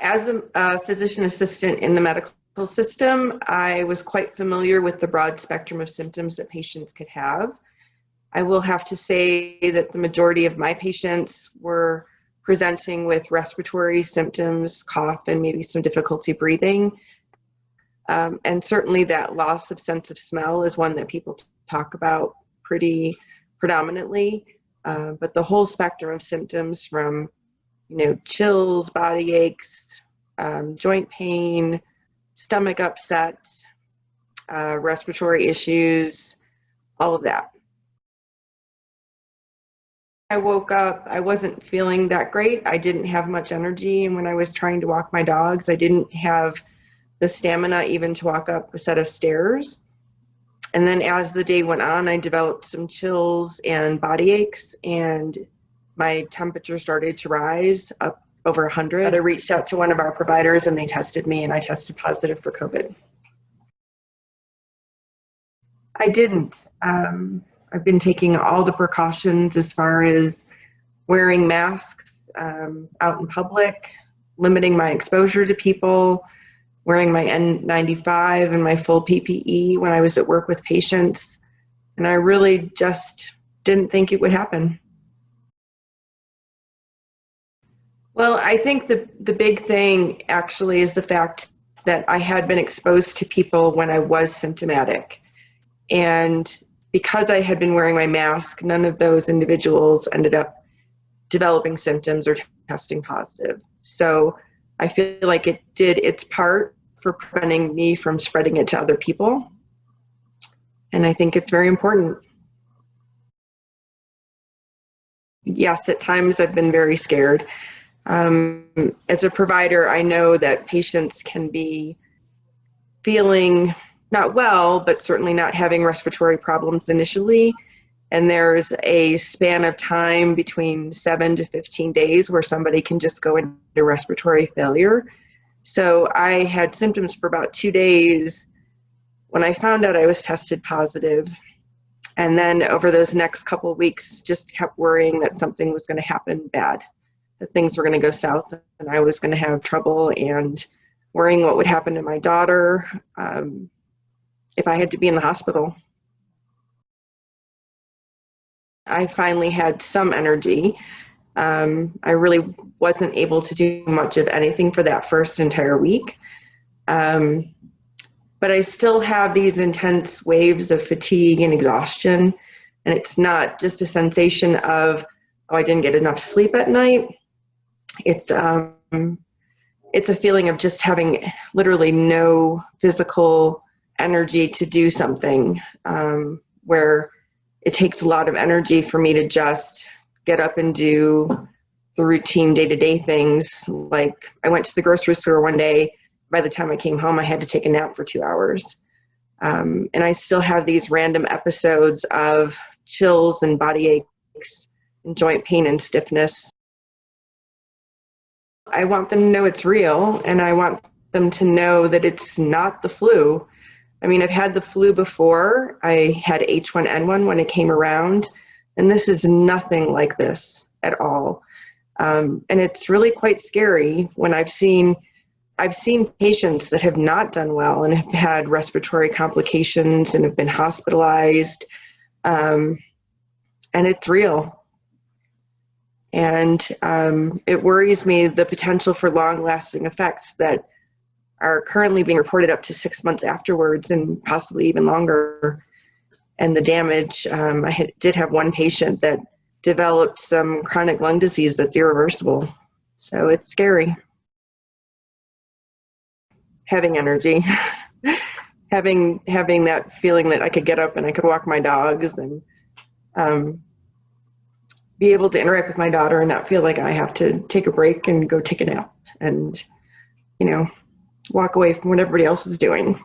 As a physician assistant in the medical system, I was quite familiar with the broad spectrum of symptoms that patients could have. I will have to say that the majority of my patients were presenting with respiratory symptoms, cough, and maybe some difficulty breathing. And certainly that loss of sense of smell is one that people talk about pretty predominantly. But the whole spectrum of symptoms from, chills, body aches, joint pain, stomach upset, respiratory issues, all of that. I woke up, I wasn't feeling that great. I didn't have much energy. And when I was trying to walk my dogs, I didn't have the stamina even to walk up a set of stairs. And then as the day went on, I developed some chills and body aches, and my temperature started to rise up over 100. I reached out to one of our providers and they tested me, and I tested positive for COVID. I didn't. I've been taking all the precautions as far as wearing masks out in public, limiting my exposure to people, wearing my N95 and my full PPE when I was at work with patients. And I really just didn't think it would happen. Well, I think the big thing actually is the fact that I had been exposed to people when I was symptomatic. And because I had been wearing my mask, none of those individuals ended up developing symptoms or testing positive. So I feel like it did its part for preventing me from spreading it to other people. And I think it's very important. Yes, at times I've been very scared. As a provider, I know that patients can be feeling not well, but certainly not having respiratory problems initially. And there's a span of time between 7 to 15 days where somebody can just go into respiratory failure. So I had symptoms for about 2 days when I found out I was tested positive. And then over those next couple of weeks, just kept worrying that something was going to happen bad, that things were going to go south and I was going to have trouble, and worrying what would happen to my daughter if I had to be in the hospital. I finally had some energy. I really wasn't able to do much of anything for that first entire week. But I still have these intense waves of fatigue and exhaustion. And it's not just a sensation of, oh, I didn't get enough sleep at night. It's a feeling of just having literally no physical energy to do something, where it takes a lot of energy for me to just get up and do the routine day-to-day things. Like I went to the grocery store one day. By the time I came home, I had to take a nap for 2 hours. And I still have these random episodes of chills and body aches and joint pain and stiffness. I want them to know it's real, and I want them to know that it's not the flu. I mean, I've had the flu before. I had H1N1 when it came around, and this is nothing like this at all. And it's really quite scary when I've seen patients that have not done well and have had respiratory complications and have been hospitalized, and it's real. And it worries me, the potential for long-lasting effects that are currently being reported up to 6 months afterwards and possibly even longer. And the damage, did have one patient that developed some chronic lung disease that's irreversible. So it's scary. Having energy, having that feeling that I could get up and I could walk my dogs and be able to interact with my daughter and not feel like I have to take a break and go take a nap and, walk away from what everybody else is doing.